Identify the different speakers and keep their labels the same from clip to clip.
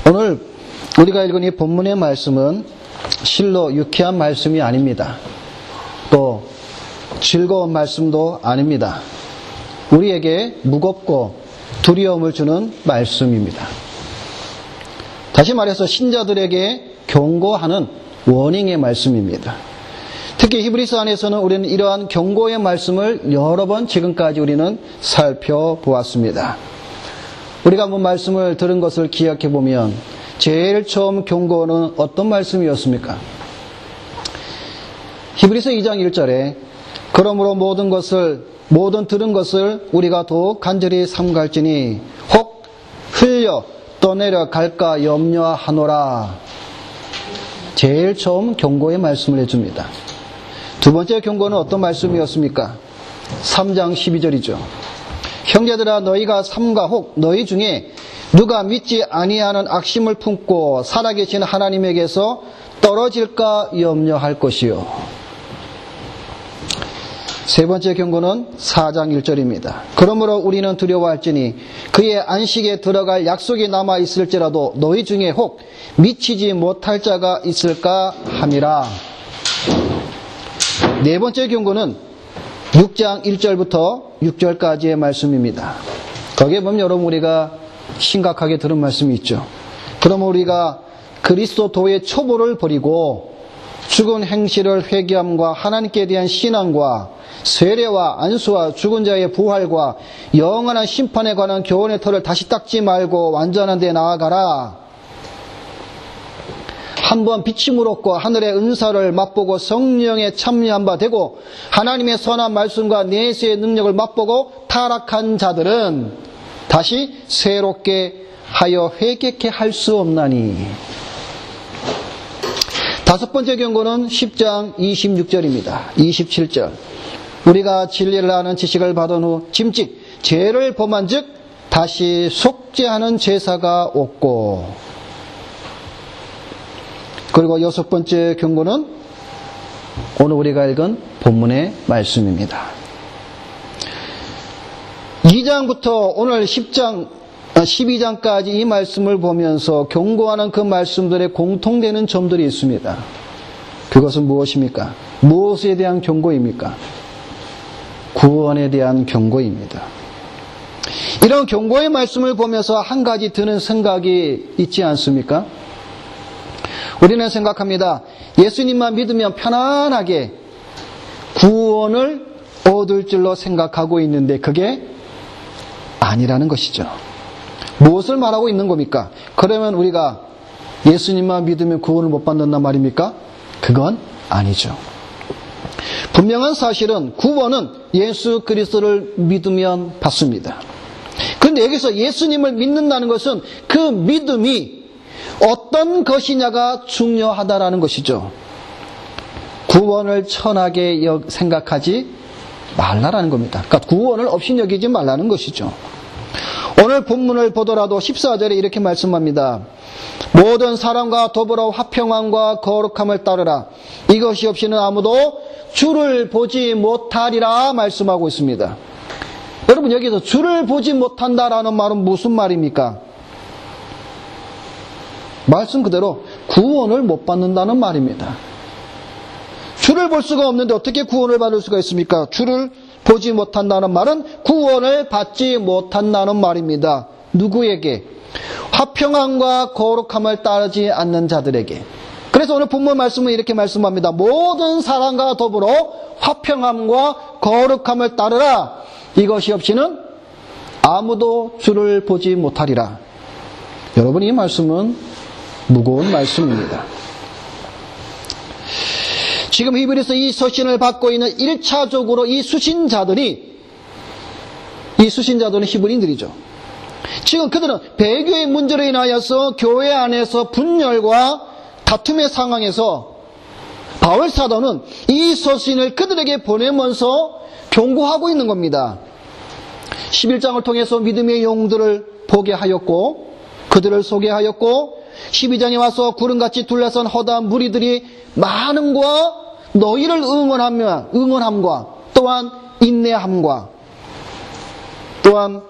Speaker 1: 오늘 우리가 읽은 이 본문의 말씀은 실로 유쾌한 말씀이 아닙니다. 또 즐거운 말씀도 아닙니다. 우리에게 무겁고 두려움을 주는 말씀입니다. 다시 말해서 신자들에게 경고하는 워닝의 말씀입니다. 특히 히브리서 안에서는 우리는 이러한 경고의 말씀을 여러 번 지금까지 우리는 살펴보았습니다. 우리가 한번 말씀을 들은 것을 기억해 보면 제일 처음 경고는 어떤 말씀이었습니까? 히브리서 2장 1절에 그러므로 모든 들은 것을 우리가 더욱 간절히 삼갈지니 혹 흘려 떠내려 갈까 염려하노라. 제일 처음 경고의 말씀을 해줍니다. 두 번째 경고는 어떤 말씀이었습니까? 3장 12절이죠. 형제들아 너희가 삼가 혹 너희 중에 누가 믿지 아니하는 악심을 품고 살아계신 하나님에게서 떨어질까 염려할 것이요. 세 번째 경고는 4장 1절입니다. 그러므로 우리는 두려워할지니 그의 안식에 들어갈 약속이 남아 있을지라도 너희 중에 혹 미치지 못할 자가 있을까 함이라. 네 번째 경고는 6장 1절부터 6절까지의 말씀입니다. 거기에 보면 여러분 우리가 심각하게 들은 말씀이 있죠. 그러면 우리가 그리스도의 초보를 버리고 죽은 행실을 회개함과 하나님께 대한 신앙과 세례와 안수와 죽은 자의 부활과 영원한 심판에 관한 교훈의 털을 다시 닦지 말고 완전한 데 나아가라. 한번 빛임을 얻고 하늘의 은사를 맛보고 성령에 참여한 바 되고 하나님의 선한 말씀과 내세의 능력을 맛보고 타락한 자들은 다시 새롭게 하여 회개케 할 수 없나니. 다섯 번째 경고는 10장 26절입니다. 27절. 우리가 진리를 아는 지식을 받은 후 짐짓 죄를 범한 즉 다시 속죄하는 제사가 없고. 그리고 여섯 번째 경고는 오늘 우리가 읽은 본문의 말씀입니다. 2장부터 오늘 12장까지 이 말씀을 보면서 경고하는 그 말씀들의 공통되는 점들이 있습니다. 그것은 무엇입니까? 무엇에 대한 경고입니까? 구원에 대한 경고입니다. 이런 경고의 말씀을 보면서 한 가지 드는 생각이 있지 않습니까? 우리는 생각합니다. 예수님만 믿으면 편안하게 구원을 얻을 줄로 생각하고 있는데 그게 아니라는 것이죠. 무엇을 말하고 있는 겁니까? 그러면 우리가 예수님만 믿으면 구원을 못 받는단 말입니까? 그건 아니죠. 분명한 사실은 구원은 예수 그리스도를 믿으면 받습니다. 그런데 여기서 예수님을 믿는다는 것은 그 믿음이 어떤 것이냐가 중요하다라는 것이죠. 구원을 천하게 생각하지 말라라는 겁니다. 그러니까 구원을 업신여기지 말라는 것이죠. 오늘 본문을 보더라도 14절에 이렇게 말씀합니다. 모든 사람과 더불어 화평함과 거룩함을 따르라. 이것이 없이는 아무도 주를 보지 못하리라 말씀하고 있습니다. 여러분 여기서 주를 보지 못한다라는 말은 무슨 말입니까? 말씀 그대로 구원을 못 받는다는 말입니다. 주를 볼 수가 없는데 어떻게 구원을 받을 수가 있습니까? 주를 보지 못한다는 말은 구원을 받지 못한다는 말입니다. 누구에게? 화평함과 거룩함을 따르지 않는 자들에게. 그래서 오늘 본문 말씀은 이렇게 말씀합니다. 모든 사람과 더불어 화평함과 거룩함을 따르라. 이것이 없이는 아무도 주를 보지 못하리라. 여러분 이 말씀은 무거운 말씀입니다. 지금 히브리서 이 서신을 받고 있는 1차적으로 이 수신자들은 히브리인들이죠. 지금 그들은 배교의 문제로 인하여서 교회 안에서 분열과 다툼의 상황에서 바울 사도는 이 서신을 그들에게 보내면서 경고하고 있는 겁니다. 11장을 통해서 믿음의 영웅들을 보게 하였고 그들을 소개하였고 12장에 와서 구름같이 둘러싼 허다한 무리들이 많음과 너희를 응원함과 또한 인내함과 또한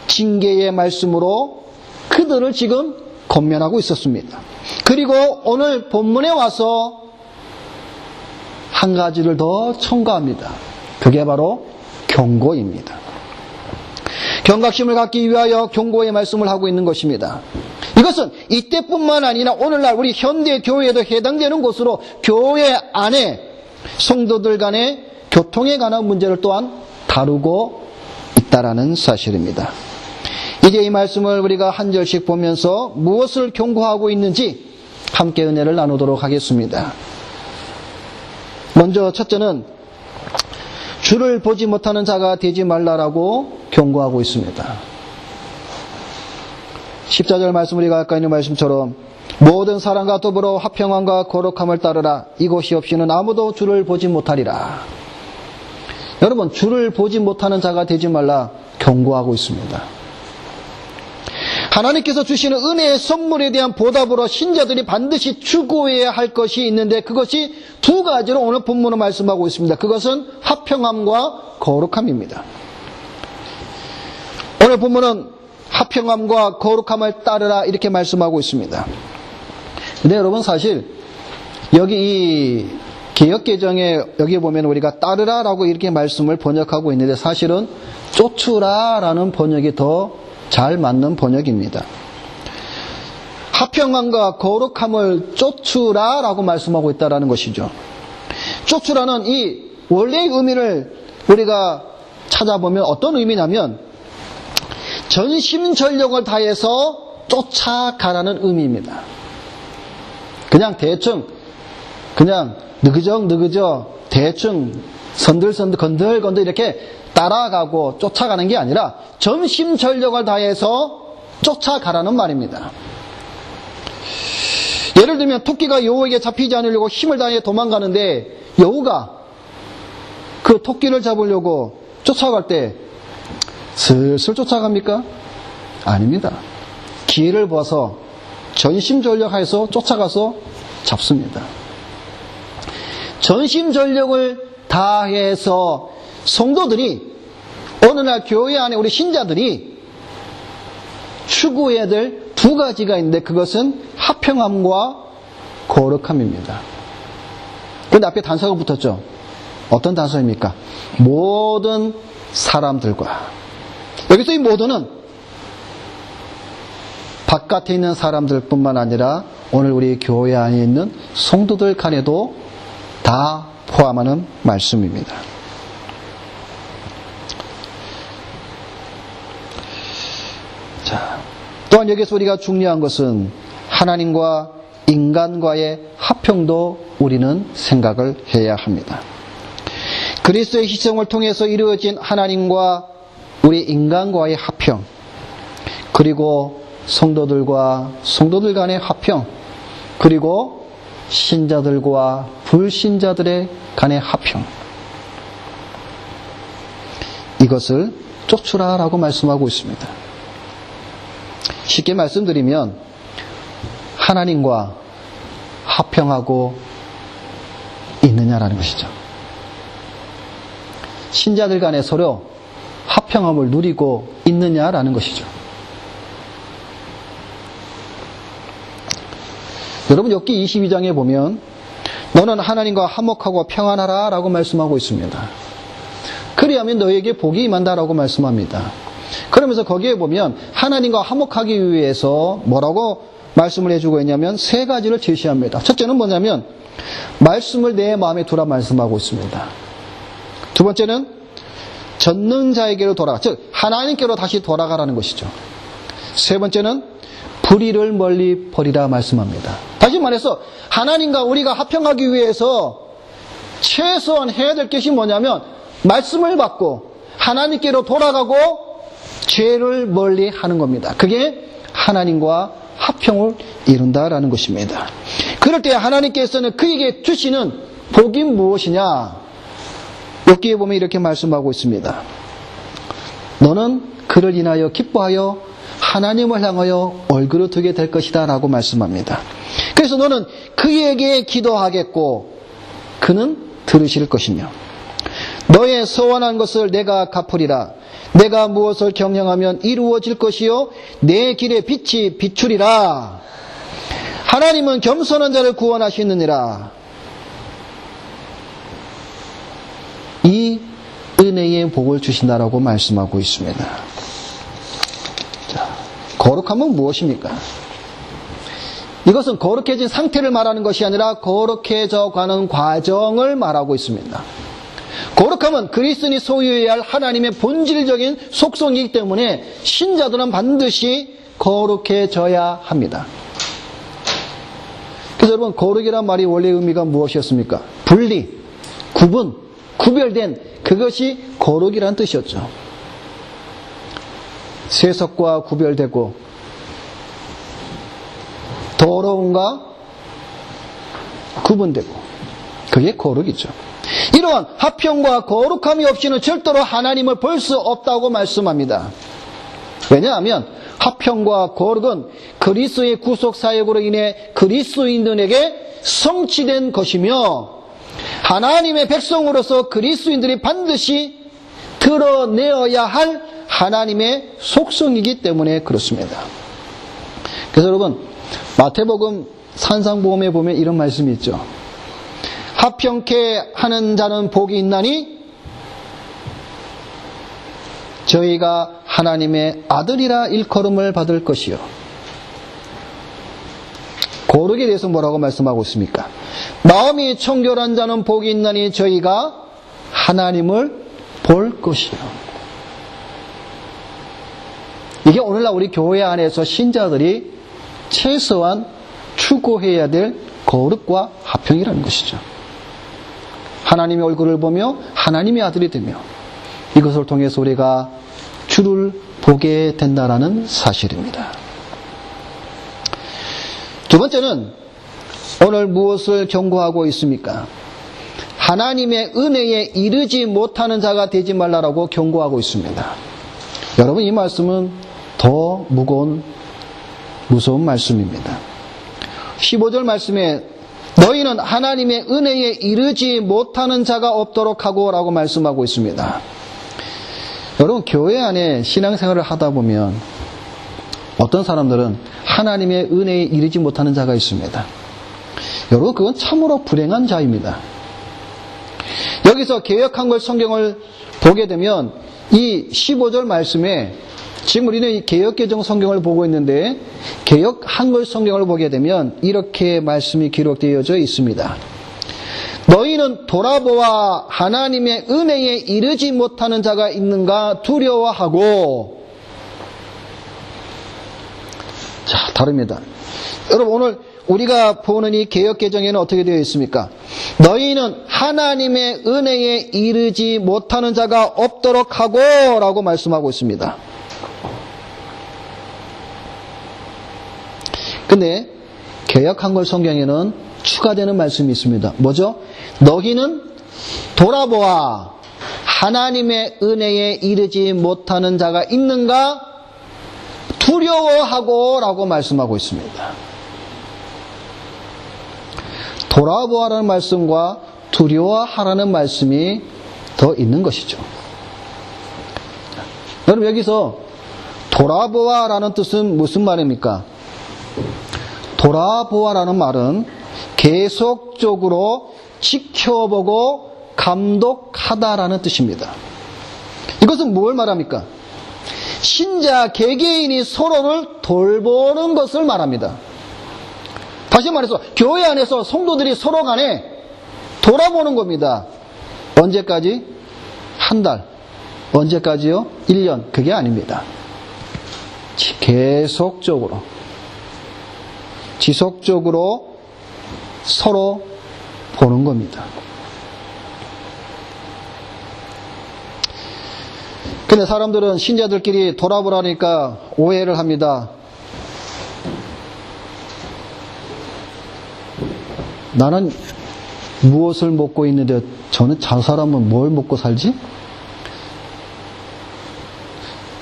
Speaker 1: 징계의 말씀으로 그들을 지금 권면하고 있었습니다. 그리고 오늘 본문에 와서 한 가지를 더 첨가합니다. 그게 바로 경고입니다. 경각심을 갖기 위하여 경고의 말씀을 하고 있는 것입니다. 이것은 이때뿐만 아니라 오늘날 우리 현대 교회에도 해당되는 것으로 교회 안에 성도들 간의 교통에 관한 문제를 또한 다루고 있다라는 사실입니다. 이제 이 말씀을 우리가 한 절씩 보면서 무엇을 경고하고 있는지 함께 은혜를 나누도록 하겠습니다. 먼저 첫째는 주를 보지 못하는 자가 되지 말라라고 경고하고 있습니다. 14절 말씀 우리가 아까 있는 말씀처럼 모든 사람과 더불어 화평함과 거룩함을 따르라. 이것이 없이는 아무도 주를 보지 못하리라. 여러분, 주를 보지 못하는 자가 되지 말라 경고하고 있습니다. 하나님께서 주시는 은혜의 선물에 대한 보답으로 신자들이 반드시 추구해야 할 것이 있는데 그것이 두 가지로 오늘 본문은 말씀하고 있습니다. 그것은 화평함과 거룩함입니다. 오늘 본문은 화평함과 거룩함을 따르라 이렇게 말씀하고 있습니다. 근데 여러분 사실 여기 이 개역개정에 여기 보면 우리가 따르라라고 이렇게 말씀을 번역하고 있는데 사실은 쫓으라라는 번역이 더 잘 맞는 번역입니다. 화평함과 거룩함을 쫓으라라고 말씀하고 있다는 것이죠. 쫓으라는 이 원래의 의미를 우리가 찾아보면 어떤 의미냐면 전심전력을 다해서 쫓아가라는 의미입니다. 그냥 대충 그냥 느그적 대충 선들선들 건들건들 이렇게 따라가고 쫓아가는 게 아니라 전심전력을 다해서 쫓아가라는 말입니다. 예를 들면 토끼가 여우에게 잡히지 않으려고 힘을 다해 도망가는데 여우가 그 토끼를 잡으려고 쫓아갈 때 슬슬 쫓아갑니까? 아닙니다. 기회를 봐서 전심전력해서 쫓아가서 잡습니다. 전심전력을 다해서 성도들이 오늘날 교회 안에 우리 신자들이 추구해야 될 두 가지가 있는데 그것은 화평함과 거룩함입니다. 그런데 앞에 단서가 붙었죠. 어떤 단서입니까? 모든 사람들과. 여기서 이 모두는 바깥에 있는 사람들뿐만 아니라 오늘 우리 교회 안에 있는 성도들 간에도 다 포함하는 말씀입니다. 자, 또한 여기서 우리가 중요한 것은 하나님과 인간과의 화평도 우리는 생각을 해야 합니다. 그리스도의 희생을 통해서 이루어진 하나님과 우리 인간과의 화평, 그리고 성도들과 성도들 간의 화평, 그리고 신자들과 불신자들의 간의 화평, 이것을 쫓으라라고 말씀하고 있습니다. 쉽게 말씀드리면 하나님과 화평하고 있느냐라는 것이죠. 신자들 간에 서로 화평함을 누리고 있느냐라는 것이죠. 여러분 욥기 22장에 보면 너는 하나님과 화목하고 평안하라 라고 말씀하고 있습니다. 그리하면 너에게 복이 임한다라고 말씀합니다. 그러면서 거기에 보면 하나님과 화목하기 위해서 뭐라고 말씀을 해주고 있냐면 세 가지를 제시합니다. 첫째는 뭐냐면 말씀을 내 마음에 두라 말씀하고 있습니다. 두 번째는 전능자에게로 돌아가, 즉 하나님께로 다시 돌아가라는 것이죠. 세 번째는 불의를 멀리 버리라 말씀합니다. 다시 말해서 하나님과 우리가 화평하기 위해서 최소한 해야 될 것이 뭐냐면 말씀을 받고 하나님께로 돌아가고 죄를 멀리 하는 겁니다. 그게 하나님과 화평을 이룬다라는 것입니다. 그럴 때 하나님께서는 그에게 주시는 복이 무엇이냐? 욥기에 보면 이렇게 말씀하고 있습니다. 너는 그를 인하여 기뻐하여 하나님을 향하여 얼굴을 두게 될 것이다 라고 말씀합니다. 그래서 너는 그에게 기도하겠고 그는 들으실 것이며 너의 서원한 것을 내가 갚으리라. 내가 무엇을 경영하면 이루어질 것이요 내 길의 빛이 비추리라. 하나님은 겸손한 자를 구원하시느니라. 이 은혜의 복을 주신다라고 말씀하고 있습니다. 자, 거룩함은 무엇입니까? 이것은 거룩해진 상태를 말하는 것이 아니라 거룩해져 가는 과정을 말하고 있습니다. 거룩함은 그리스도인이 소유해야 할 하나님의 본질적인 속성이기 때문에 신자들은 반드시 거룩해져야 합니다. 그래서 여러분, 거룩이란 말이 원래 의미가 무엇이었습니까? 분리, 구분, 구별된 그것이 거룩이란 뜻이었죠. 세속과 구별되고 더러움과 구분되고 그게 거룩이죠. 이러한 화평과 거룩함이 없이는 절대로 하나님을 볼 수 없다고 말씀합니다. 왜냐하면 화평과 거룩은 그리스도의 구속사역으로 인해 그리스도인들에게 성취된 것이며 하나님의 백성으로서 그리스도인들이 반드시 드러내어야 할 하나님의 속성이기 때문에 그렇습니다. 그래서 여러분, 마태복음 산상보험에 보면 이런 말씀이 있죠. 화평케 하는 자는 복이 있나니 저희가 하나님의 아들이라 일컬음을 받을 것이요. 거룩에 대해서 뭐라고 말씀하고 있습니까? 마음이 청결한 자는 복이 있나니 저희가 하나님을 볼 것이요. 이게 오늘날 우리 교회 안에서 신자들이 최소한 추구해야 될 거룩과 화평이라는 것이죠. 하나님의 얼굴을 보며 하나님의 아들이 되며 이것을 통해서 우리가 주를 보게 된다는 사실입니다. 두 번째는 오늘 무엇을 경고하고 있습니까? 하나님의 은혜에 이르지 못하는 자가 되지 말라라고 경고하고 있습니다. 여러분, 이 말씀은 더 무서운 말씀입니다. 15절 말씀에 너희는 하나님의 은혜에 이르지 못하는 자가 없도록 하고 라고 말씀하고 있습니다. 여러분, 교회 안에 신앙생활을 하다 보면 어떤 사람들은 하나님의 은혜에 이르지 못하는 자가 있습니다. 여러분, 그건 참으로 불행한 자입니다. 여기서 개역한글 성경을 보게 되면 이 15절 말씀에 지금 우리는 이 개역개정 성경을 보고 있는데 개역 한글 성경을 보게 되면 이렇게 말씀이 기록되어져 있습니다. 너희는 돌아보아 하나님의 은혜에 이르지 못하는 자가 있는가 두려워하고. 자, 다릅니다. 여러분, 오늘 우리가 보는 이 개역개정에는 어떻게 되어 있습니까? 너희는 하나님의 은혜에 이르지 못하는 자가 없도록 하고 라고 말씀하고 있습니다. 근데 개역한글 성경에는 추가되는 말씀이 있습니다. 뭐죠? 너희는 돌아보아 하나님의 은혜에 이르지 못하는 자가 있는가 두려워하고 라고 말씀하고 있습니다. 돌아보아라는 말씀과 두려워하라는 말씀이 더 있는 것이죠. 여러분, 여기서 돌아보아라는 뜻은 무슨 말입니까? 돌아보아라는 말은 계속적으로 지켜보고 감독하다라는 뜻입니다. 이것은 뭘 말합니까? 신자 개개인이 서로를 돌보는 것을 말합니다. 다시 말해서 교회 안에서 성도들이 서로 간에 돌아보는 겁니다. 언제까지? 한 달. 언제까지요? 1년. 그게 아닙니다. 계속적으로 지속적으로 서로 보는 겁니다. 근데 사람들은 신자들끼리 돌아보라니까 오해를 합니다. 나는 무엇을 먹고 있는데 저 사람은 뭘 먹고 살지?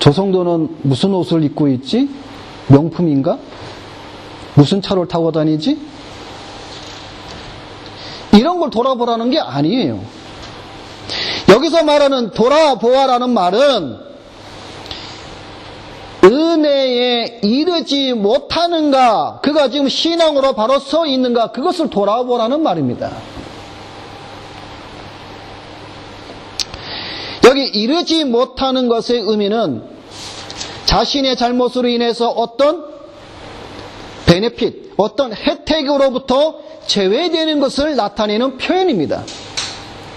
Speaker 1: 저 성도는 무슨 옷을 입고 있지? 명품인가? 무슨 차를 타고 다니지? 이런 걸 돌아보라는 게 아니에요. 여기서 말하는 돌아보아라는 말은 은혜에 이르지 못하는가, 그가 지금 신앙으로 바로 서 있는가, 그것을 돌아보라는 말입니다. 여기 이르지 못하는 것의 의미는 자신의 잘못으로 인해서 어떤 베네핏, 어떤 혜택으로부터 제외되는 것을 나타내는 표현입니다.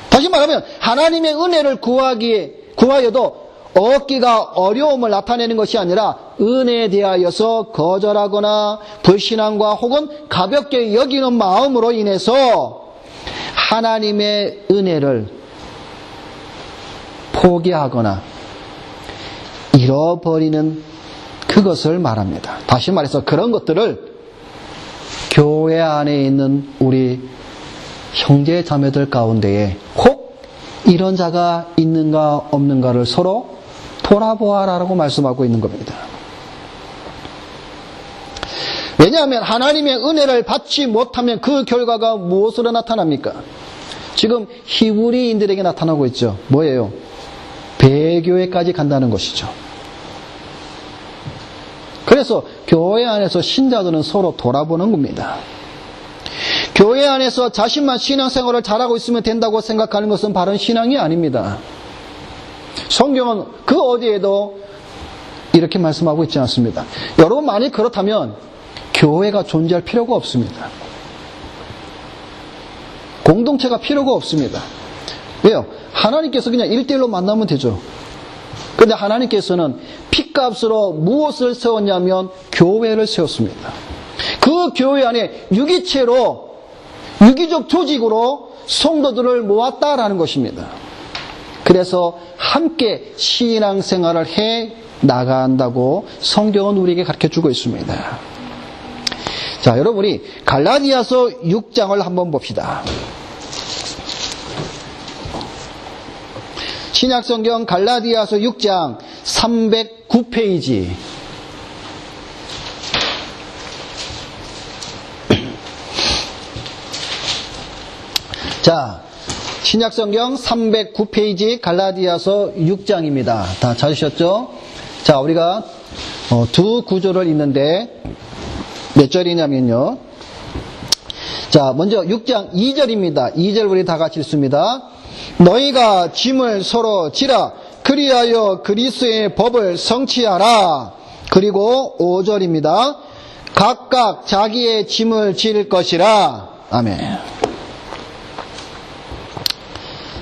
Speaker 1: 다시 말하면 하나님의 은혜를 구하여도 얻기가 어려움을 나타내는 것이 아니라 은혜에 대하여서 거절하거나 불신앙과 혹은 가볍게 여기는 마음으로 인해서 하나님의 은혜를 포기하거나 잃어버리는 그것을 말합니다. 다시 말해서 그런 것들을 교회 안에 있는 우리 형제 자매들 가운데에 혹 이런 자가 있는가 없는가를 서로 돌아보아라라고 말씀하고 있는 겁니다. 왜냐하면 하나님의 은혜를 받지 못하면 그 결과가 무엇으로 나타납니까? 지금 히브리인들에게 나타나고 있죠. 뭐예요? 배교회까지 간다는 것이죠. 그래서 교회 안에서 신자들은 서로 돌아보는 겁니다. 교회 안에서 자신만 신앙생활을 잘하고 있으면 된다고 생각하는 것은 바른 신앙이 아닙니다. 성경은 그 어디에도 이렇게 말씀하고 있지 않습니다. 여러분 만약 그렇다면 교회가 존재할 필요가 없습니다. 공동체가 필요가 없습니다. 왜요? 하나님께서 그냥 1대1로 만나면 되죠. 그런데 하나님께서는 핏값으로 무엇을 세웠냐면 교회를 세웠습니다. 그 교회 안에 유기적 조직으로 성도들을 모았다라는 것입니다. 그래서 함께 신앙생활을 해 나간다고 성경은 우리에게 가르쳐주고 있습니다. 자, 여러분이 갈라디아서 6장을 한번 봅시다. 신약성경 갈라디아서 6장 309페이지. 자, 신약성경 309페이지 갈라디아서 6장입니다. 다 찾으셨죠? 자, 우리가 두 구절을 읽는데 몇 절이냐면요. 자, 먼저 6장 2절입니다. 2절 우리 다 같이 읽습니다. 너희가 짐을 서로 지라 그리하여 그리스도의 법을 성취하라. 그리고 5절입니다. 각각 자기의 짐을 질 것이라. 아멘.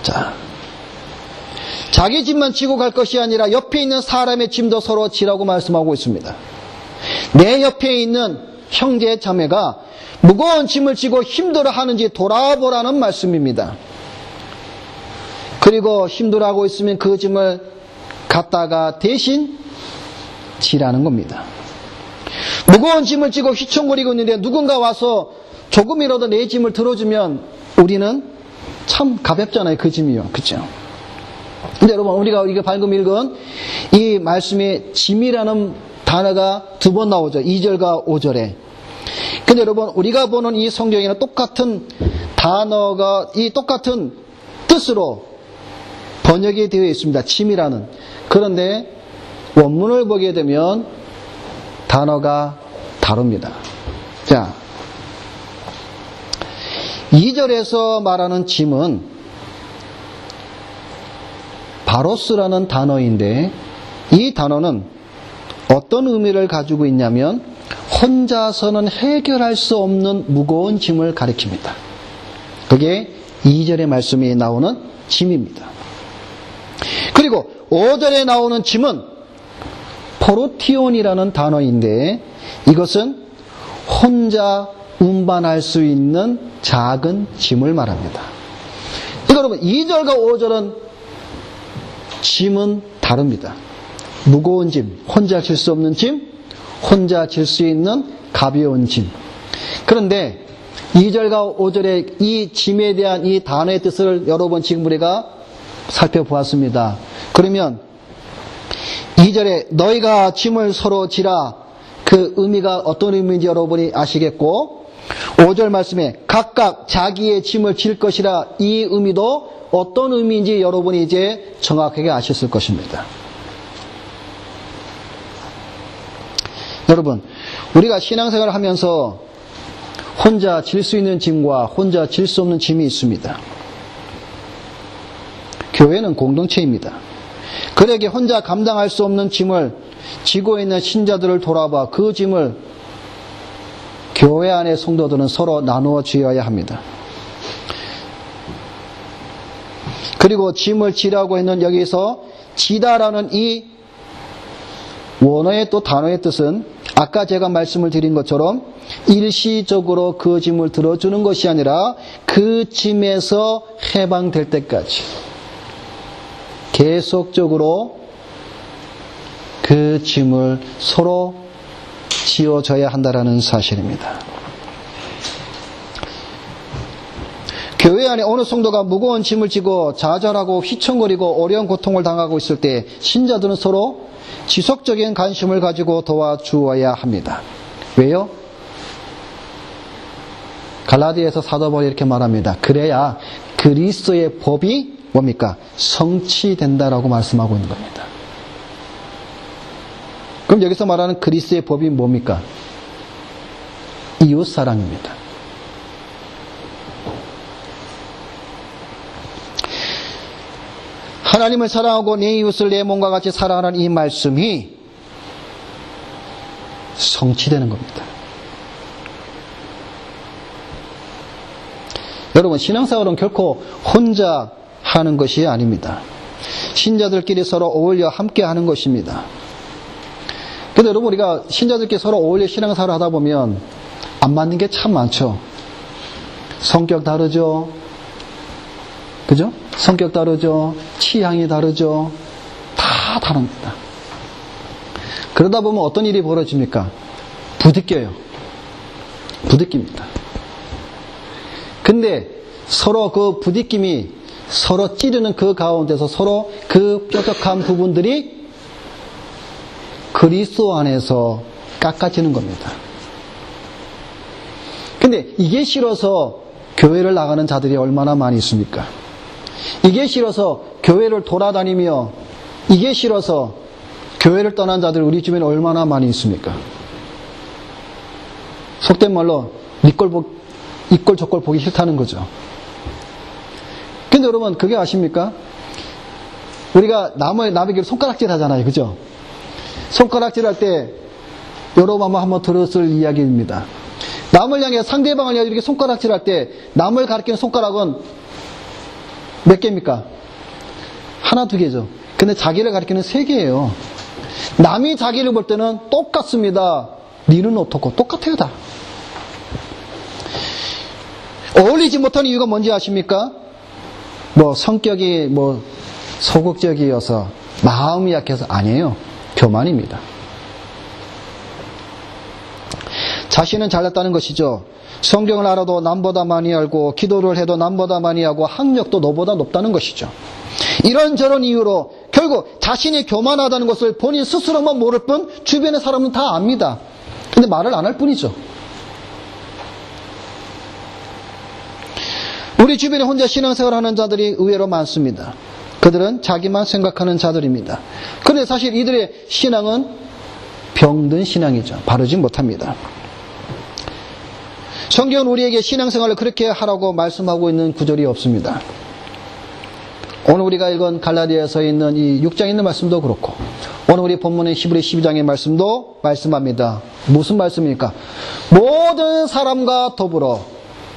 Speaker 1: 자, 자기 짐만 지고 갈 것이 아니라 옆에 있는 사람의 짐도 서로 지라고 말씀하고 있습니다. 내 옆에 있는 형제 자매가 무거운 짐을 지고 힘들어하는지 돌아보라는 말씀입니다. 그리고 힘들어하고 있으면 그 짐을 갖다가 대신 지라는 겁니다. 무거운 짐을 지고 휘청거리고 있는데 누군가 와서 조금이라도 내 짐을 들어주면 우리는 참 가볍잖아요. 그 짐이요. 그렇죠? 근데 여러분, 우리가 방금 읽은 이 말씀에 짐이라는 단어가 두 번 나오죠. 2절과 5절에. 근데 여러분, 우리가 보는 이 성경에는 똑같은 단어가 이 똑같은 뜻으로 번역이 되어 있습니다. 짐이라는. 그런데 원문을 보게 되면 단어가 다릅니다. 자, 2절에서 말하는 짐은 바로스라는 단어인데 이 단어는 어떤 의미를 가지고 있냐면 혼자서는 해결할 수 없는 무거운 짐을 가리킵니다. 그게 2절의 말씀이 나오는 짐입니다. 그리고 5절에 나오는 짐은 포르티온이라는 단어인데 이것은 혼자 운반할 수 있는 작은 짐을 말합니다. 여러분, 2절과 5절은 짐은 다릅니다. 무거운 짐, 혼자 질 수 없는 짐, 혼자 질 수 있는 가벼운 짐. 그런데 2절과 5절의 이 짐에 대한 이 단어의 뜻을 여러 번 지금 우리가 살펴보았습니다. 그러면 2절에 너희가 짐을 서로 지라, 그 의미가 어떤 의미인지 여러분이 아시겠고 5절 말씀에 각각 자기의 짐을 질 것이라, 이 의미도 어떤 의미인지 여러분이 이제 정확하게 아셨을 것입니다. 여러분, 우리가 신앙생활을 하면서 혼자 질 수 있는 짐과 혼자 질 수 없는 짐이 있습니다. 교회는 공동체입니다. 그에게 혼자 감당할 수 없는 짐을 지고 있는 신자들을 돌아봐 그 짐을 교회 안의 성도들은 서로 나누어 지어야 합니다. 그리고 짐을 지라고 했는 여기서 지다라는 이 원어의 또 단어의 뜻은 아까 제가 말씀을 드린 것처럼 일시적으로 그 짐을 들어주는 것이 아니라 그 짐에서 해방될 때까지 계속적으로 그 짐을 서로 지어줘야 한다는 사실입니다. 교회 안에 어느 성도가 무거운 짐을 지고 좌절하고 휘청거리고 어려운 고통을 당하고 있을 때 신자들은 서로 지속적인 관심을 가지고 도와주어야 합니다. 왜요? 갈라디아에서 사도 바울이 이렇게 말합니다. 그래야 그리스도의 법이 뭡니까? 성취된다라고 말씀하고 있는 겁니다. 그럼 여기서 말하는 그리스도의 법이 뭡니까? 이웃사랑입니다. 하나님을 사랑하고 내 이웃을 내 몸과 같이 사랑하는 이 말씀이 성취되는 겁니다. 여러분, 신앙생활은 결코 혼자 하는 것이 아닙니다. 신자들끼리 서로 어울려 함께 하는 것입니다. 근데 여러분, 우리가 신자들끼리 서로 어울려 신앙생활을 하다 보면 안 맞는 게 참 많죠. 성격 다르죠. 그죠? 성격 다르죠. 취향이 다르죠. 다 다릅니다. 그러다 보면 어떤 일이 벌어집니까? 부딪혀요. 부딪힙니다. 근데 서로 그 부딪힘이 서로 찌르는 그 가운데서 서로 그 뾰족한 부분들이 그리스도 안에서 깎아지는 겁니다. 근데 이게 싫어서 교회를 나가는 자들이 얼마나 많이 있습니까? 이게 싫어서 교회를 돌아다니며 이게 싫어서 교회를 떠난 자들 우리 주변에 얼마나 많이 있습니까? 속된 말로 이꼴 저꼴 보기 싫다는 거죠. 근데 여러분, 그게 아십니까? 우리가 남에게 손가락질 하잖아요. 그죠? 손가락질 할 때 여러분 한번 들었을 이야기입니다. 남을 향해 상대방을 향해 이렇게 손가락질 할 때 남을 가리키는 손가락은 몇 개입니까? 하나, 두 개죠. 근데 자기를 가리키는 세 개예요. 남이 자기를 볼 때는 똑같습니다. 니는 어떻고 똑같아요 다. 어울리지 못하는 이유가 뭔지 아십니까? 성격이 소극적이어서 마음이 약해서 아니에요. 교만입니다. 자신은 잘났다는 것이죠. 성경을 알아도 남보다 많이 알고 기도를 해도 남보다 많이 하고 학력도 너보다 높다는 것이죠. 이런저런 이유로 결국 자신이 교만하다는 것을 본인 스스로만 모를 뿐 주변의 사람은 다 압니다. 근데 말을 안 할 뿐이죠. 우리 주변에 혼자 신앙생활을 하는 자들이 의외로 많습니다. 그들은 자기만 생각하는 자들입니다. 그런데 사실 이들의 신앙은 병든 신앙이죠. 바르지 못합니다. 성경은 우리에게 신앙생활을 그렇게 하라고 말씀하고 있는 구절이 없습니다. 오늘 우리가 읽은 갈라디아서에 있는 이 6장에 있는 말씀도 그렇고 오늘 우리 본문의 히브리 12장의 말씀도 말씀합니다. 무슨 말씀입니까? 모든 사람과 더불어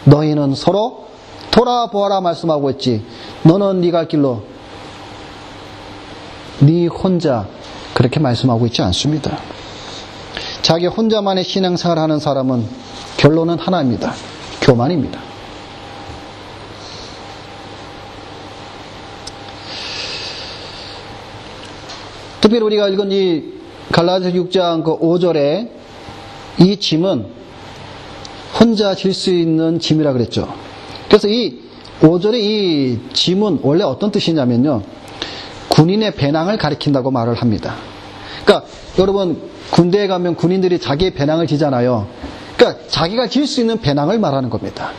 Speaker 1: 너희는 서로 돌아보아라 말씀하고 있지. 너는 네 갈 길로 네 혼자 그렇게 말씀하고 있지 않습니다. 자기 혼자만의 신앙생활을 하는 사람은 결론은 하나입니다. 교만입니다. 특별히 우리가 읽은 이 갈라디아서 6장 그 5절에 이 짐은 혼자 질 수 있는 짐이라 그랬죠. 그래서 이 5절의 이 짐은 원래 어떤 뜻이냐면요. 군인의 배낭을 가리킨다고 말을 합니다. 그러니까 여러분 군대에 가면 군인들이 자기의 배낭을 지잖아요. 그러니까 자기가 질 수 있는 배낭을 말하는 겁니다.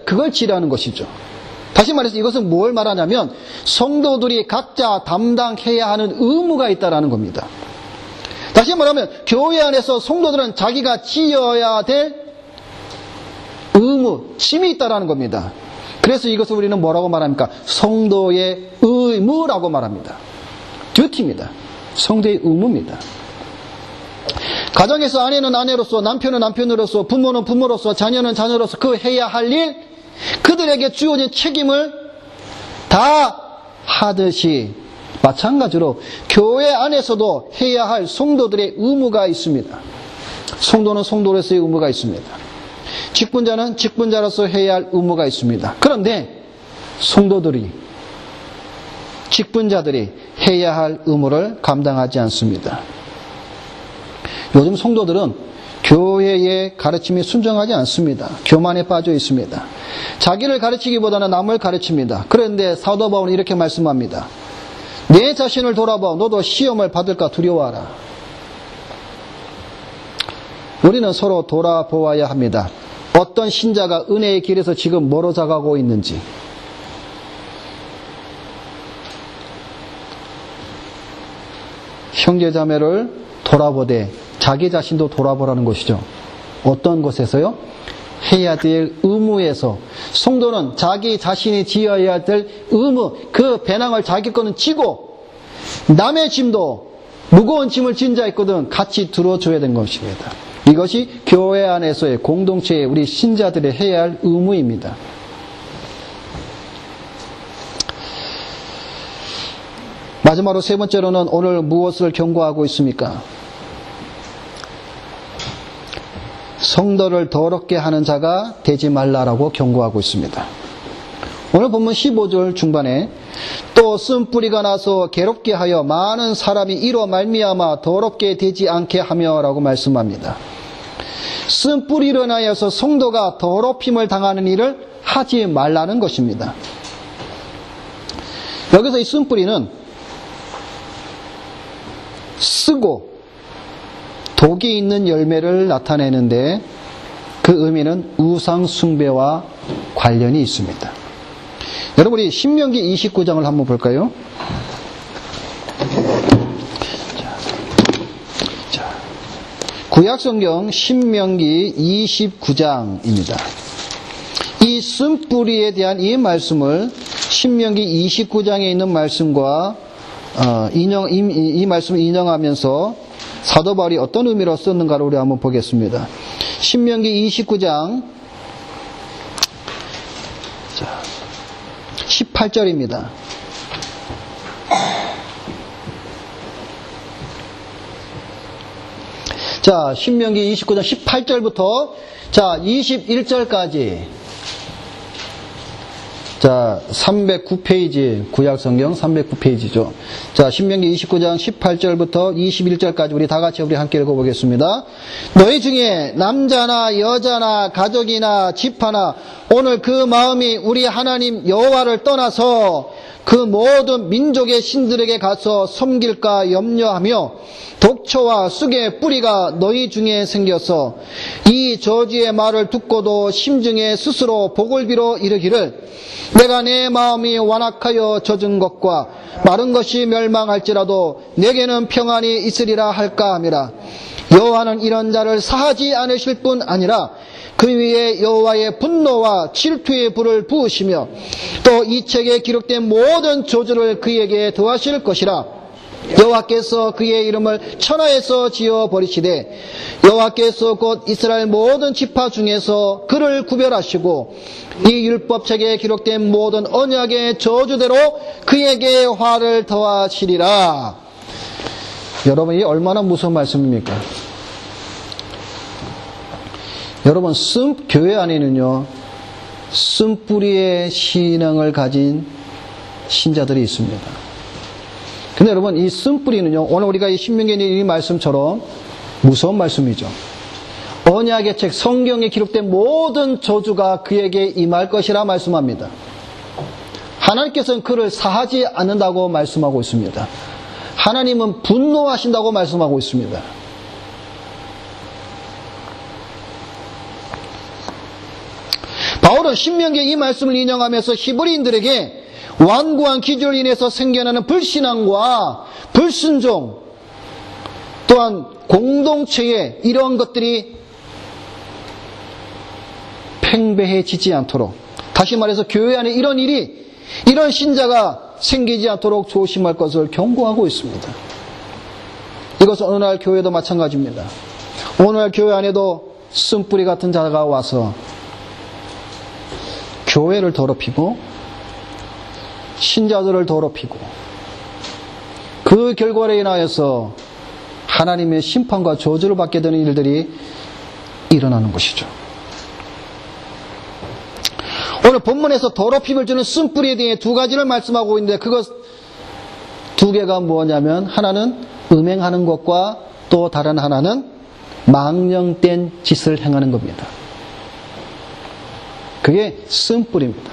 Speaker 1: 그걸 지라는 것이죠. 다시 말해서 이것은 뭘 말하냐면 성도들이 각자 담당해야 하는 의무가 있다라는 겁니다. 다시 말하면 교회 안에서 성도들은 자기가 지어야 될 의무, 짐이 있다라는 겁니다. 그래서 이것을 우리는 뭐라고 말합니까? 성도의 의무라고 말합니다. 듀티입니다. 성도의 의무입니다. 가정에서 아내는 아내로서, 남편은 남편으로서, 부모는 부모로서, 자녀는 자녀로서 그 해야 할 일, 그들에게 주어진 책임을 다 하듯이 마찬가지로 교회 안에서도 해야 할 성도들의 의무가 있습니다. 성도는 성도로서의 의무가 있습니다. 직분자는 직분자로서 해야 할 의무가 있습니다. 그런데 성도들이, 직분자들이 해야 할 의무를 감당하지 않습니다. 요즘 성도들은 교회의 가르침에 순종하지 않습니다. 교만에 빠져 있습니다. 자기를 가르치기보다는 남을 가르칩니다. 그런데 사도 바울은 이렇게 말씀합니다. 내 자신을 돌아봐. 너도 시험을 받을까 두려워하라. 우리는 서로 돌아보아야 합니다. 어떤 신자가 은혜의 길에서 지금 멀어져 가고 있는지. 형제자매를 돌아보되 자기 자신도 돌아보라는 것이죠. 어떤 곳에서요? 해야 될 의무에서. 성도는 자기 자신이 지어야 될 의무, 그 배낭을 자기 거는 지고 남의 짐도, 무거운 짐을 진 자 있거든 같이 들어줘야 되는 것입니다. 이것이 교회 안에서의 공동체의 우리 신자들의 해야 할 의무입니다. 마지막으로 세 번째로는 오늘 무엇을 경고하고 있습니까? 성도를 더럽게 하는 자가 되지 말라라고 경고하고 있습니다. 오늘 본문 15절 중반에 또 쓴뿌리가 나서 괴롭게 하여 많은 사람이 이로 말미암아 더럽게 되지 않게 하며 라고 말씀합니다. 쓴뿌리로 인하여서 성도가 더럽힘을 당하는 일을 하지 말라는 것입니다. 여기서 이 쓴뿌리는 쓰고 독이 있는 열매를 나타내는데 그 의미는 우상 숭배와 관련이 있습니다. 여러분, 우리 신명기 29장을 한번 볼까요? 자, 구약성경 신명기 29장입니다. 이 쓴뿌리에 대한 이 말씀을 신명기 29장에 있는 말씀과 이 말씀을 인용하면서 사도 바울이 어떤 의미로 썼는가를 우리 한번 보겠습니다. 신명기 29장 18절입니다. 자, 신명기 29장 18절부터 21절까지. 자, 309페이지, 구약성경 309페이지죠. 자, 신명기 29장 18절부터 21절까지 우리 다 같이 우리 함께 읽어보겠습니다. 너희 중에 남자나 여자나 가족이나 집하나 오늘 그 마음이 우리 하나님 여호와를 떠나서 그 모든 민족의 신들에게 가서 섬길까 염려하며 독초와 쑥의 뿌리가 너희 중에 생겨서 이 저주의 말을 듣고도 심중에 스스로 복을 빌어 이르기를 내가 내 마음이 완악하여 젖은 것과 마른 것이 멸망할지라도 내게는 평안이 있으리라 할까 함이라. 여호와는 이런 자를 사하지 않으실 뿐 아니라 그 위에 여호와의 분노와 질투의 불을 부으시며 또 이 책에 기록된 모든 저주를 그에게 더하실 것이라. 여호와께서 그의 이름을 천하에서 지어버리시되 여호와께서 곧 이스라엘 모든 지파 중에서 그를 구별하시고 이 율법책에 기록된 모든 언약의 저주대로 그에게 화를 더하시리라. 여러분, 이 얼마나 무서운 말씀입니까? 여러분, 교회 안에는요, 쓴뿌리의 신앙을 가진 신자들이 있습니다. 근데 여러분, 이 쓴뿌리는요, 오늘 우리가 이 신명기에 있는 이 말씀처럼 무서운 말씀이죠. 언약의 책, 성경에 기록된 모든 저주가 그에게 임할 것이라 말씀합니다. 하나님께서는 그를 사하지 않는다고 말씀하고 있습니다. 하나님은 분노하신다고 말씀하고 있습니다. 바울은 신명기의 이 말씀을 인용하면서 히브리인들에게 완고한 기준으로 인해서 생겨나는 불신앙과 불순종, 또 또한 공동체에 이런 것들이 팽배해지지 않도록, 다시 말해서 교회 안에 이런 신자가 생기지 않도록 조심할 것을 경고하고 있습니다. 이것은 오늘날 교회도 마찬가지입니다. 오늘날 교회 안에도 쓴뿌리 같은 자가 와서 교회를 더럽히고 신자들을 더럽히고 그 결과로 인하여서 하나님의 심판과 저주를 받게 되는 일들이 일어나는 것이죠. 오늘 본문에서 더럽힘을 주는 쓴뿌리에 대해 두 가지를 말씀하고 있는데 그것 두 개가 뭐냐면 하나는 음행하는 것과 또 다른 하나는 망령된 짓을 행하는 겁니다. 그게 쓴뿌리입니다.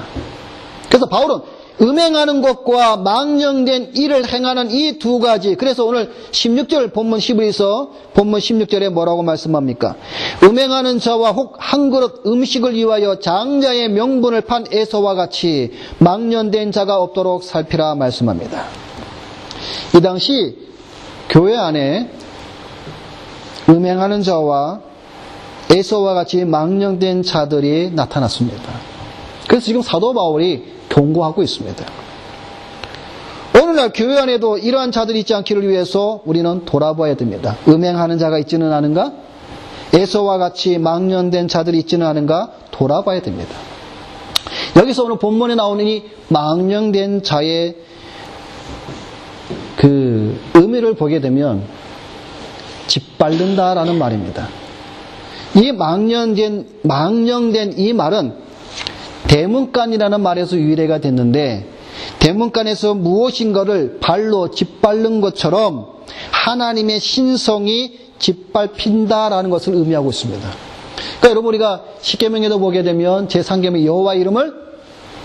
Speaker 1: 그래서 바울은 음행하는 것과 망령된 일을 행하는 이 두 가지, 그래서 오늘 16절 본문 10에서 본문 16절에 뭐라고 말씀합니까? 음행하는 자와 혹 한 그릇 음식을 위하여 장자의 명분을 판 에서와 같이 망령된 자가 없도록 살피라 말씀합니다. 이 당시 교회 안에 음행하는 자와 에서와 같이 망령된 자들이 나타났습니다. 그래서 지금 사도 바울이 경고하고 있습니다. 오늘날 교회 안에도 이러한 자들이 있지 않기를 위해서 우리는 돌아봐야 됩니다. 음행하는 자가 있지는 않은가? 에서와 같이 망령된 자들이 있지는 않은가? 돌아봐야 됩니다. 여기서 오늘 본문에 나오는 이 망령된 자의 그 의미를 보게 되면 짓밟는다라는 말입니다. 이 망령된 이 말은 대문간이라는 말에서 유래가 됐는데, 대문간에서 무엇인가를 발로 짓밟는 것처럼 하나님의 신성이 짓밟힌다라는 것을 의미하고 있습니다. 그러니까 여러분, 우리가 십계명에도 보게 되면 제3계명 여호와 이름을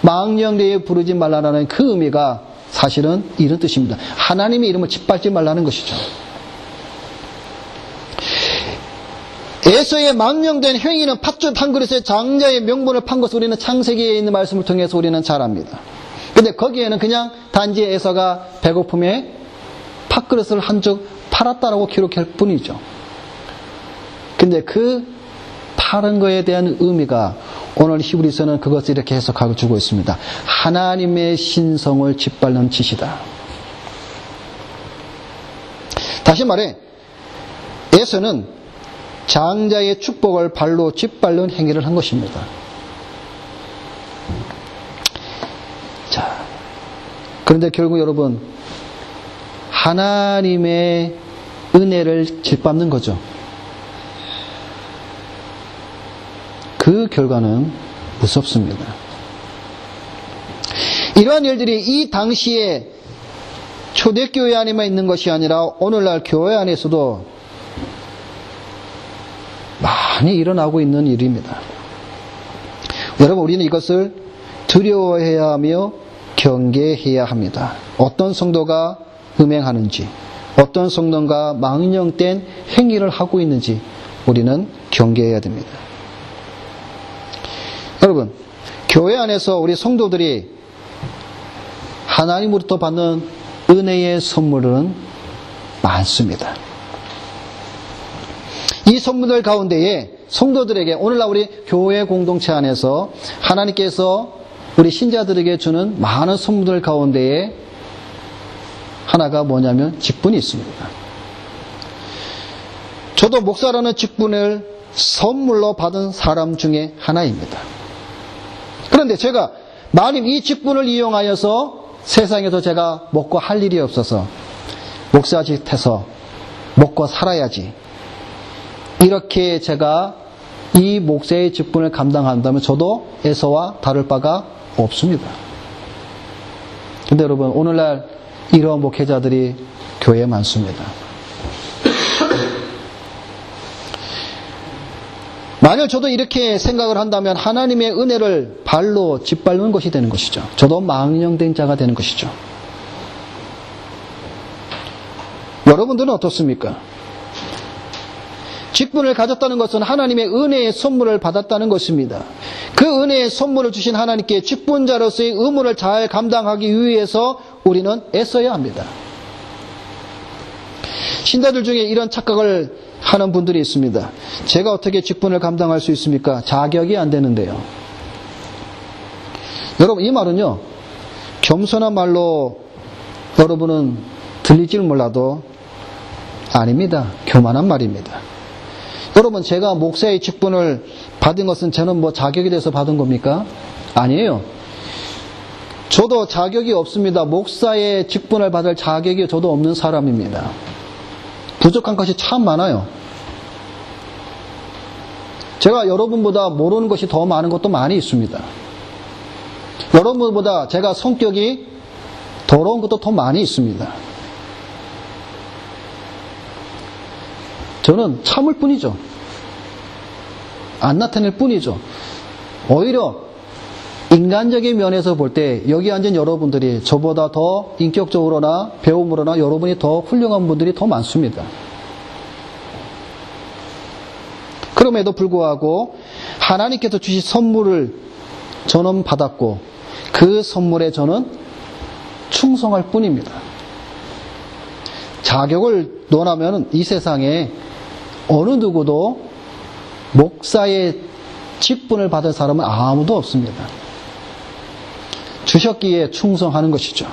Speaker 1: 망령되이 부르지 말라는 그 의미가 사실은 이런 뜻입니다. 하나님의 이름을 짓밟지 말라는 것이죠. 에서의 망령된 행위는 팥죽 한 그릇에 장자의 명분을 판 것을 우리는 창세기에 있는 말씀을 통해서 우리는 잘 압니다. 근데 거기에는 그냥 단지 에서가 배고픔에 팥그릇을 한 적 팔았다라고 기록할 뿐이죠. 근데 그 파는 거에 대한 의미가 오늘 히브리서는 그것을 이렇게 해석하고 주고 있습니다. 하나님의 신성을 짓밟는 짓이다. 다시 말해, 에서는 장자의 축복을 발로 짓밟는 행위를 한 것입니다. 자, 그런데 결국 여러분, 하나님의 은혜를 짓밟는 거죠. 그 결과는 무섭습니다. 이러한 일들이 이 당시에 초대교회 안에만 있는 것이 아니라 오늘날 교회 안에서도 많이 일어나고 있는 일입니다. 여러분, 우리는 이것을 두려워해야 하며 경계해야 합니다. 어떤 성도가 음행하는지, 어떤 성도가 망령된 행위를 하고 있는지 우리는 경계해야 됩니다. 여러분, 교회 안에서 우리 성도들이 하나님으로부터 받는 은혜의 선물은 많습니다. 이 선물들 가운데에 성도들에게 오늘날 우리 교회 공동체 안에서 하나님께서 우리 신자들에게 주는 많은 선물들 가운데에 하나가 뭐냐면 직분이 있습니다. 저도 목사라는 직분을 선물로 받은 사람 중에 하나입니다. 그런데 제가 만일 이 직분을 이용하여서 세상에서 제가 먹고 할 일이 없어서 목사짓해서 먹고 살아야지, 이렇게 제가 이 목사의 직분을 감당한다면 저도 에서와 다를 바가 없습니다. 근데 여러분, 오늘날 이러한 목회자들이 교회에 많습니다. 만약 저도 이렇게 생각을 한다면 하나님의 은혜를 발로 짓밟는 것이 되는 것이죠. 저도 망령된 자가 되는 것이죠. 여러분들은 어떻습니까? 직분을 가졌다는 것은 하나님의 은혜의 선물을 받았다는 것입니다. 그 은혜의 선물을 주신 하나님께 직분자로서의 의무를 잘 감당하기 위해서 우리는 애써야 합니다. 신자들 중에 이런 착각을 하는 분들이 있습니다. 제가 어떻게 직분을 감당할 수 있습니까? 자격이 안 되는데요. 여러분, 이 말은요, 겸손한 말로 여러분은 들릴지는 몰라도 아닙니다. 교만한 말입니다. 여러분, 제가 목사의 직분을 받은 것은 저는 뭐 자격이 돼서 받은 겁니까? 아니에요. 저도 자격이 없습니다. 목사의 직분을 받을 자격이 저도 없는 사람입니다. 부족한 것이 참 많아요. 제가 여러분보다 모르는 것이 더 많은 것도 많이 있습니다. 여러분보다 제가 성격이 더러운 것도 더 많이 있습니다. 저는 참을 뿐이죠. 안 나타낼 뿐이죠. 오히려 인간적인 면에서 볼 때 여기 앉은 여러분들이 저보다 더 인격적으로나 배움으로나 여러분이 더 훌륭한 분들이 더 많습니다. 그럼에도 불구하고 하나님께서 주신 선물을 저는 받았고 그 선물에 저는 충성할 뿐입니다. 자격을 논하면 이 세상에 어느 누구도 목사의 직분을 받은 사람은 아무도 없습니다. 주셨기에 충성하는 것이죠.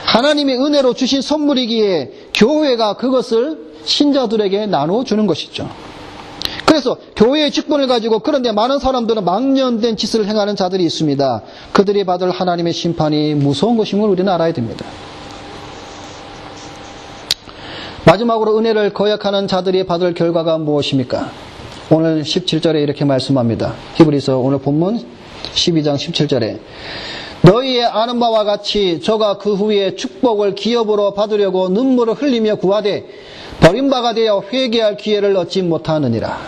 Speaker 1: 하나님의 은혜로 주신 선물이기에 교회가 그것을 신자들에게 나눠주는 것이죠. 그래서 교회의 직분을 가지고 그런데 많은 사람들은 망령된 짓을 행하는 자들이 있습니다. 그들이 받을 하나님의 심판이 무서운 것임을 우리는 알아야 됩니다. 마지막으로 은혜를 거역하는 자들이 받을 결과가 무엇입니까? 오늘 17절에 이렇게 말씀합니다. 히브리서 오늘 본문 12장 17절에 너희의 아는 바와 같이 저가 그 후에 축복을 기업으로 받으려고 눈물을 흘리며 구하되 버림바가 되어 회개할 기회를 얻지 못하느니라.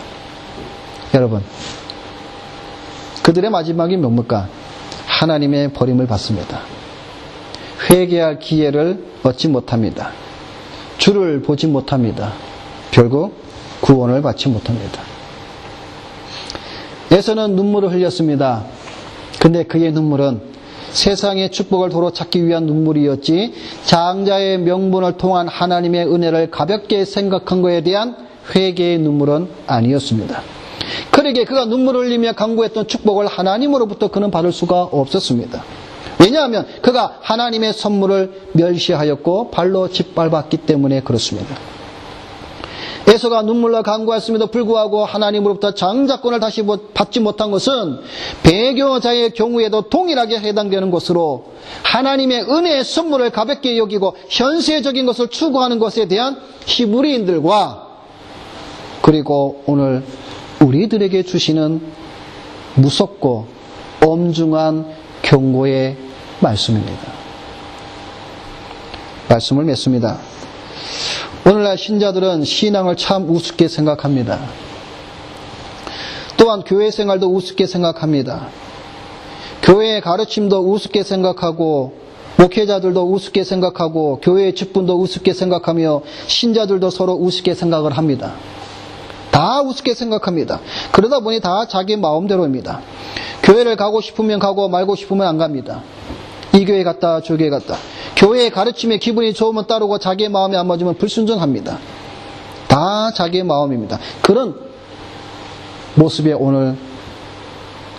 Speaker 1: 여러분, 그들의 마지막이 뭡니까? 하나님의 버림을 받습니다. 회개할 기회를 얻지 못합니다. 주를 보지 못합니다. 결국 구원을 받지 못합니다. 에서는 눈물을 흘렸습니다. 근데 그의 눈물은 세상의 축복을 도로 찾기 위한 눈물이었지 장자의 명분을 통한 하나님의 은혜를 가볍게 생각한 것에 대한 회개의 눈물은 아니었습니다. 그러기에 그가 눈물을 흘리며 간구했던 축복을 하나님으로부터 그는 받을 수가 없었습니다. 왜냐하면 그가 하나님의 선물을 멸시하였고 발로 짓밟았기 때문에 그렇습니다. 에서가 눈물로 간구했음에도 불구하고 하나님으로부터 장자권을 다시 받지 못한 것은 배교자의 경우에도 동일하게 해당되는 것으로 하나님의 은혜의 선물을 가볍게 여기고 현세적인 것을 추구하는 것에 대한 히브리인들과 그리고 오늘 우리들에게 주시는 무섭고 엄중한 경고의 말씀입니다. 말씀을 맺습니다. 오늘날 신자들은 신앙을 참 우습게 생각합니다. 또한 교회 생활도 우습게 생각합니다. 교회의 가르침도 우습게 생각하고 목회자들도 우습게 생각하고 교회의 직분도 우습게 생각하며 신자들도 서로 우습게 생각을 합니다. 다 우습게 생각합니다. 그러다 보니 다 자기 마음대로입니다. 교회를 가고 싶으면 가고 말고 싶으면 안 갑니다. 이 교회 갔다 저 교회 갔다. 교회의 가르침에 기분이 좋으면 따르고 자기의 마음에 안 맞으면 불순종합니다. 다 자기의 마음입니다. 그런 모습에 오늘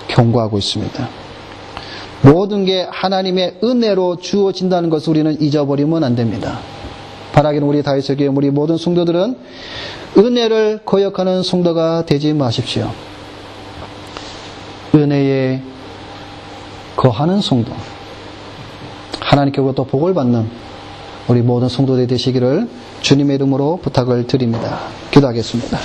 Speaker 1: 경고하고 있습니다. 모든 게 하나님의 은혜로 주어진다는 것을 우리는 잊어버리면 안 됩니다. 바라기는 우리 다윗의 교회 우리 모든 성도들은 은혜를 거역하는 성도가 되지 마십시오. 은혜에 거하는 성도, 하나님께로부터 복을 받는 우리 모든 성도들이 되시기를 주님의 이름으로 부탁을 드립니다. 기도하겠습니다.